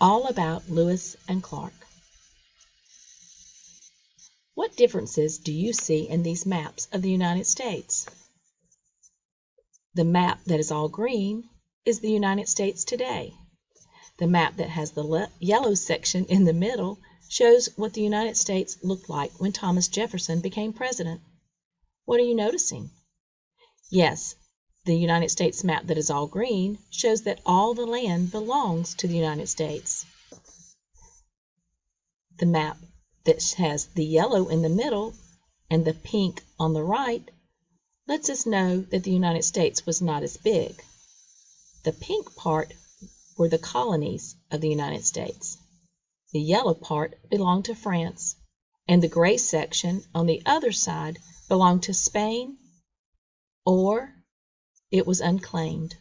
All about Lewis and Clark. What differences do you see in these maps of the United States? The map that is all green is the United States today. The map that has the yellow section in the middle shows what the United States looked like when Thomas Jefferson became president. What are you noticing? Yes, the United States map that is all green shows that all the land belongs to the United States. The map that has the yellow in the middle and the pink on the right lets us know that the United States was not as big. The pink part were the colonies of the United States. The yellow part belonged to France, and the gray section on the other side belonged to Spain, or it was unclaimed.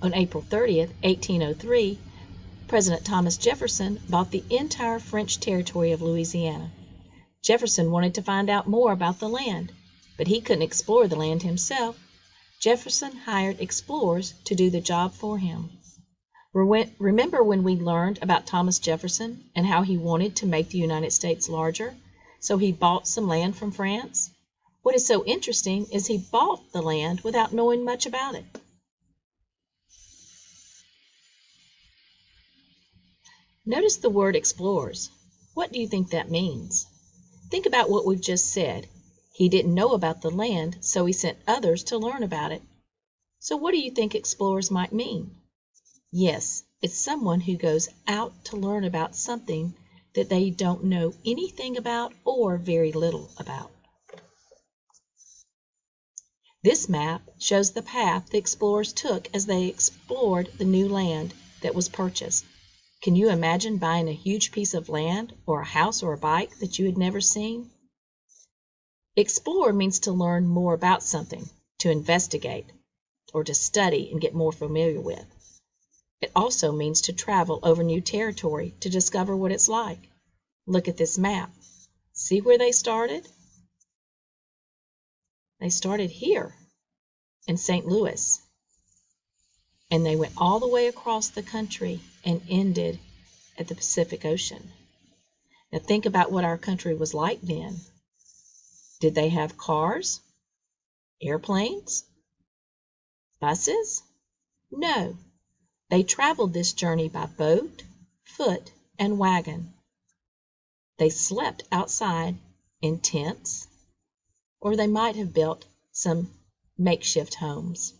On April 30th, 1803, President Thomas Jefferson bought the entire French territory of Louisiana. Jefferson wanted to find out more about the land, but he couldn't explore the land himself. Jefferson hired explorers to do the job for him. Remember when we learned about Thomas Jefferson and how he wanted to make the United States larger, so he bought some land from France? What is so interesting is he bought the land without knowing much about it. Notice the word explorers. What do you think that means? Think about what we've just said. He didn't know about the land, so he sent others to learn about it. So what do you think explorers might mean? Yes, it's someone who goes out to learn about something that they don't know anything about or very little about. This map shows the path the explorers took as they explored the new land that was purchased. Can you imagine buying a huge piece of land or a house or a bike that you had never seen? Explore means to learn more about something, to investigate, or to study and get more familiar with. It also means to travel over new territory to discover what it's like. Look at this map. See where they started? They started here in St. Louis, and they went all the way across the country and ended at the Pacific Ocean. Now think about what our country was like then. Did they have cars? Airplanes? Buses? No. They traveled this journey by boat, foot, and wagon. They slept outside in tents, or they might have built some makeshift homes.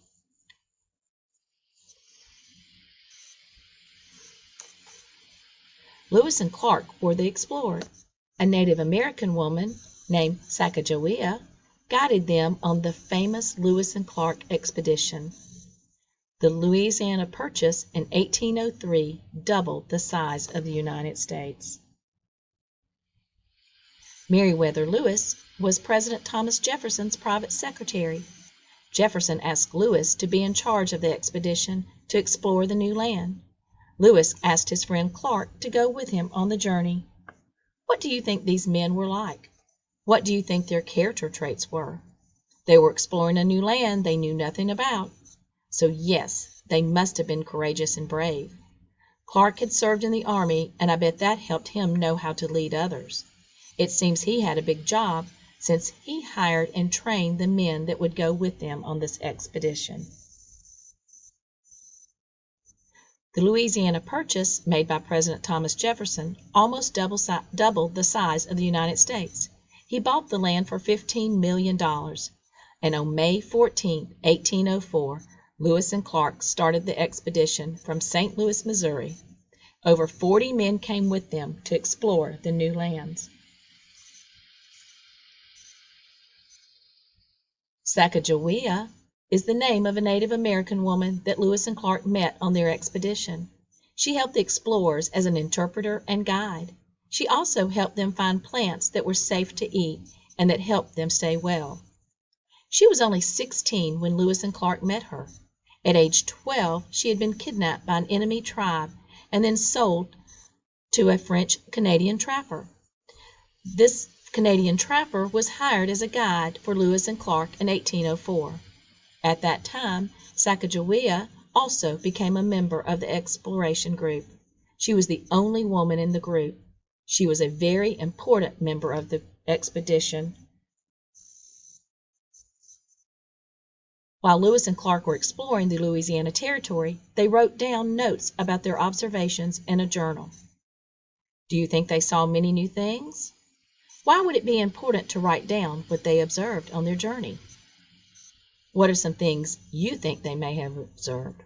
Lewis and Clark were the explorers. A Native American woman named Sacagawea guided them on the famous Lewis and Clark expedition. The Louisiana Purchase in 1803 doubled the size of the United States. Meriwether Lewis was President Thomas Jefferson's private secretary. Jefferson asked Lewis to be in charge of the expedition to explore the new land. Lewis asked his friend Clark to go with him on the journey. What do you think these men were like? What do you think their character traits were? They were exploring a new land they knew nothing about. So yes, they must have been courageous and brave. Clark had served in the army, and I bet that helped him know how to lead others. It seems he had a big job since he hired and trained the men that would go with them on this expedition. The Louisiana Purchase, made by President Thomas Jefferson, almost doubled the size of the United States. He bought the land for $15 million, and on May 14, 1804, Lewis and Clark started the expedition from St. Louis, Missouri. Over 40 men came with them to explore the new lands. Sacagawea is the name of a Native American woman that Lewis and Clark met on their expedition. She helped the explorers as an interpreter and guide. She also helped them find plants that were safe to eat and that helped them stay well. She was only 16 when Lewis and Clark met her. At age 12, she had been kidnapped by an enemy tribe and then sold to a French-Canadian trapper. This Canadian trapper was hired as a guide for Lewis and Clark in 1804. At that time, Sacagawea also became a member of the exploration group. She was the only woman in the group. She was a very important member of the expedition. While Lewis and Clark were exploring the Louisiana Territory, they wrote down notes about their observations in a journal. Do you think they saw many new things? Why would it be important to write down what they observed on their journey? What are some things you think they may have observed?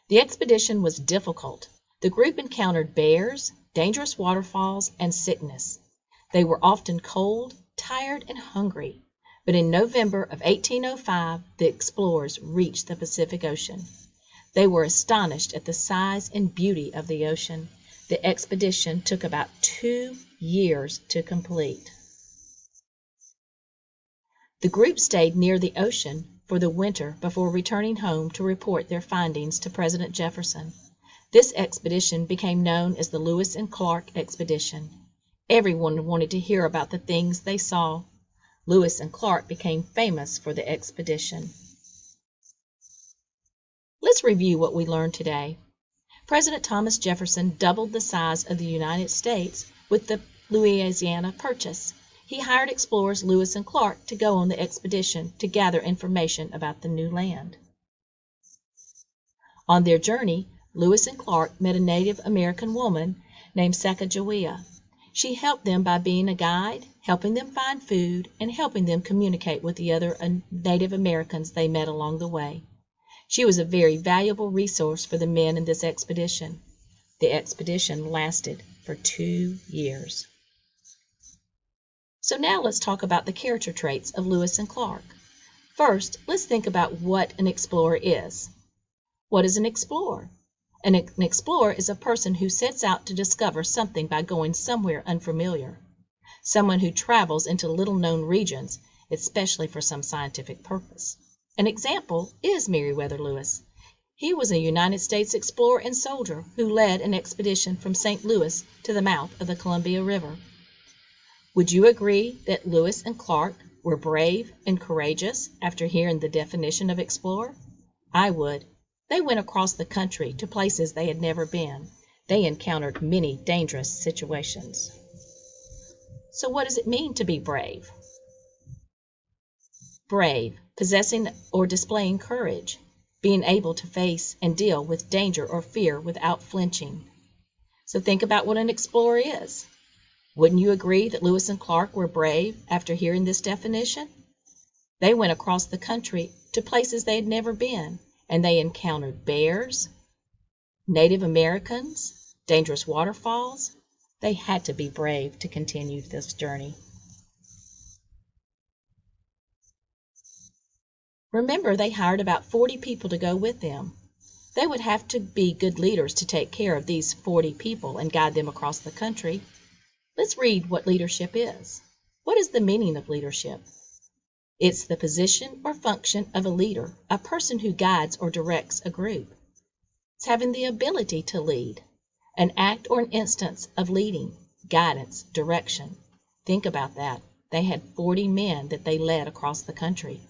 The expedition was difficult. The group encountered bears, dangerous waterfalls, and sickness. They were often cold, tired, and hungry. But in November of 1805, the explorers reached the Pacific Ocean. They were astonished at the size and beauty of the ocean. The expedition took about 2 years to complete. The group stayed near the ocean for the winter before returning home to report their findings to President Jefferson. This expedition became known as the Lewis and Clark Expedition. Everyone wanted to hear about the things they saw. Lewis and Clark became famous for the expedition. Let's review what we learned today. President Thomas Jefferson doubled the size of the United States with the Louisiana Purchase. He hired explorers Lewis and Clark to go on the expedition to gather information about the new land. On their journey, Lewis and Clark met a Native American woman named Sacagawea. She helped them by being a guide, helping them find food, and helping them communicate with the other Native Americans they met along the way. She was a very valuable resource for the men in this expedition. The expedition lasted for 2 years. So now let's talk about the character traits of Lewis and Clark. First, let's think about what an explorer is. What is an explorer? An explorer is a person who sets out to discover something by going somewhere unfamiliar. Someone who travels into little-known regions, especially for some scientific purpose. An example is Meriwether Lewis. He was a United States explorer and soldier who led an expedition from St. Louis to the mouth of the Columbia River. Would you agree that Lewis and Clark were brave and courageous after hearing the definition of explorer? I would. They went across the country to places they had never been. They encountered many dangerous situations. So what does it mean to be brave? Brave, possessing or displaying courage, being able to face and deal with danger or fear without flinching. So think about what an explorer is. Wouldn't you agree that Lewis and Clark were brave after hearing this definition? They went across the country to places they had never been, and they encountered bears, Native Americans, dangerous waterfalls. They had to be brave to continue this journey. Remember, they hired about 40 people to go with them. They would have to be good leaders to take care of these 40 people and guide them across the country. Let's read what leadership is. What is the meaning of leadership? It's the position or function of a leader, a person who guides or directs a group. It's having the ability to lead, an act or an instance of leading, guidance, direction. Think about that. They had 40 men that they led across the country.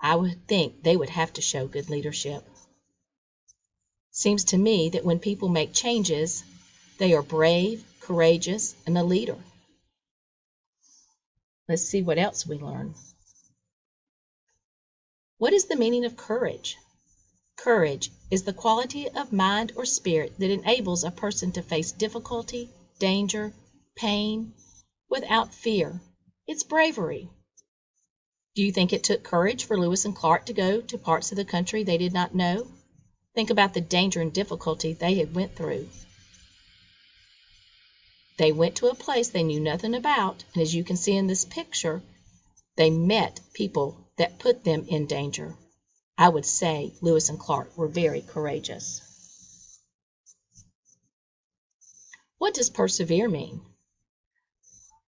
I would think they would have to show good leadership. Seems to me that when people make changes, they are brave, courageous, and a leader. Let's see what else we learn. What is the meaning of courage? Courage is the quality of mind or spirit that enables a person to face difficulty, danger, pain, without fear. It's bravery. Do you think it took courage for Lewis and Clark to go to parts of the country they did not know? Think about the danger and difficulty they had went through. They went to a place they knew nothing about, and as you can see in this picture, they met people that put them in danger. I would say Lewis and Clark were very courageous. What does persevere mean?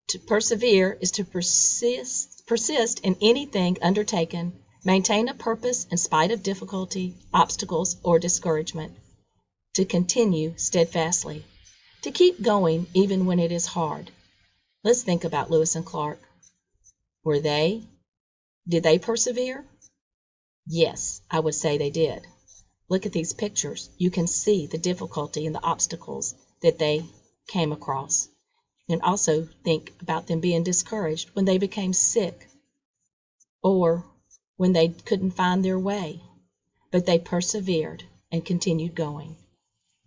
To persevere is to persist in anything undertaken, maintain a purpose in spite of difficulty, obstacles, or discouragement. To continue steadfastly. To keep going even when it is hard. Let's think about Lewis and Clark. Were they? Did they persevere? Yes, I would say they did. Look at these pictures. You can see the difficulty and the obstacles that they came across. You can also think about them being discouraged when they became sick or when they couldn't find their way. But they persevered and continued going.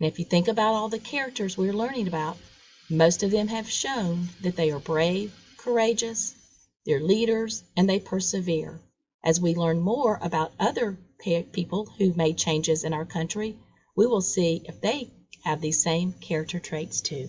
And if you think about all the characters we're learning about, most of them have shown that they are brave, courageous, they're leaders, and they persevere. As we learn more about other people who've made changes in our country, we will see if they have these same character traits too.